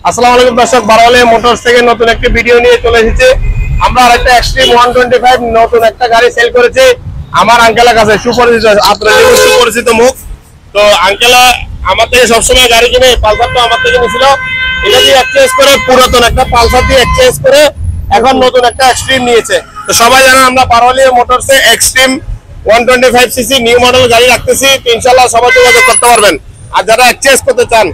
আসসালামু আলাইকুম দর্শক, বারোয়ালিয়া মোটরস থেকে নতুন একটি ভিডিও নিয়ে চলে এসেছি। আমরা আরেকটা এক্সট্রিম 125 নতুন একটা গাড়ি সেল করেছি আমার আঙ্কেলের কাছে। সুপরিচিত, আপনাদের সুপরিচিত মুখ। তো আঙ্কেলা আমার থেকে সবসময় গাড়ি কিনে, পালসারটা আমার থেকে নিয়েছিল। এটা দিয়ে এক্সচেঞ্জ করে পুরাতন একটা পালসার দিয়ে এক্সচেঞ্জ করে এখন নতুন একটা এক্সট্রিম নিয়েছে। তো সবাই জানেন আমরা বারোয়ালিয়া মোটরসে এক্সট্রিম 125 সিসি নিউ মডেল গাড়ি রাখতেছি। ইনশাআল্লাহ সবাই যোগাযোগ করতে পারবেন। আর যারা এক্সচেঞ্জ করতে চান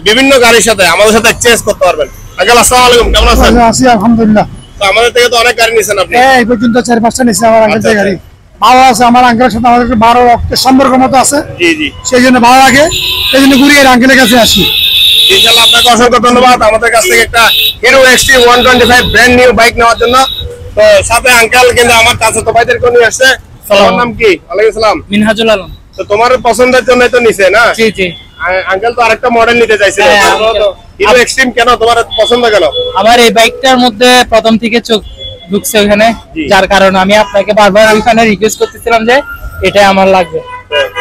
বিভিন্ন গাড়ির সাথে আমাদের সাথে এক্সচেঞ্জ করতে পারবেন। আঙ্কেল আসসালামু আলাইকুম, কেমন আছেন? আছি আলহামদুলিল্লাহ। তো আমাদের থেকে তো অনেক গাড়ি নিয়েছেন আপনি। এই পর্যন্ত 4-5টা নিয়েছি আমার আঙ্কেল থেকে গাড়ি। ভালো আছে, আমার আঙ্কেলের সাথে আমাদের 12 রক্তের সম্পর্ক মতো আছে। জি জি, সেই জন্য ভালো লাগে, সেই জন্য ঘুরিয়ে আঙ্কেলের কাছে আসি। ইনশাআল্লাহ আপনাকে অসংখ্য ধন্যবাদ আমাদের কাছ থেকে একটা Hero Xtreme 125 brand new bike নেওয়ার জন্য। তো সাথে আঙ্কেল কিন্তু আমার কাছে তো ভাইদেরকে নিয়ে আসছে। তোমার নাম কি? ওয়ালাইকুম আসসালাম। মিনহাজুল আলম। তো তোমার পছন্দের জন্য তো নিছে না? জি জি। আঙ্কেল তো আরেকটা মডেল নিতে চাইছিল। হিরো এক্সট্রিম কেন তোমার পছন্দ কেন? আমার এই বাইকটার মধ্যে প্রথম থেকে চোখ ঢুকছে ওখানে, যার কারণে আমি আপনাকে বারবার ওইখানে রিকোয়েস্ট করতেছিলাম যে এটা আমার লাগবে।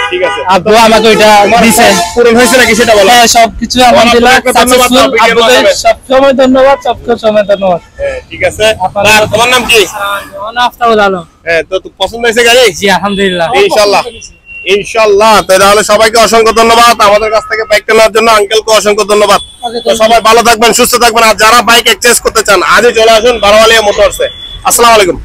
ঠিক আছে, আপনি আমাকে ওইটা দিয়েছেন। পূরণ হয়েছে নাকি সেটা বলো। হ্যাঁ, সবকিছু আলহামদুলিল্লাহ সাকসেসফুল। আপনাদের সবসময় ধন্যবাদ, সবসময় ধন্যবাদ। ঠিক আছে। আর তোমার নাম কি? আফতাবুল আলম। হ্যাঁ, তো পছন্দ হয়েছে গাড়ি? জি আলহামদুলিল্লাহ। ইনশাআল্লাহ ইনশাআল্লাহ। তাহলে সবাইকে অসংখ্য ধন্যবাদ আমাদের কাছ থেকে বাইক কেনার জন্য। আঙ্কেলকে অসংখ্য ধন্যবাদ। তো সবাই ভালো থাকবেন, সুস্থ থাকবেন। আর যারা বাইক এক্সচেঞ্জ করতে চান আজই চলে আসুন বারোয়ালিয়া মোটরসে। আসসালামু আলাইকুম।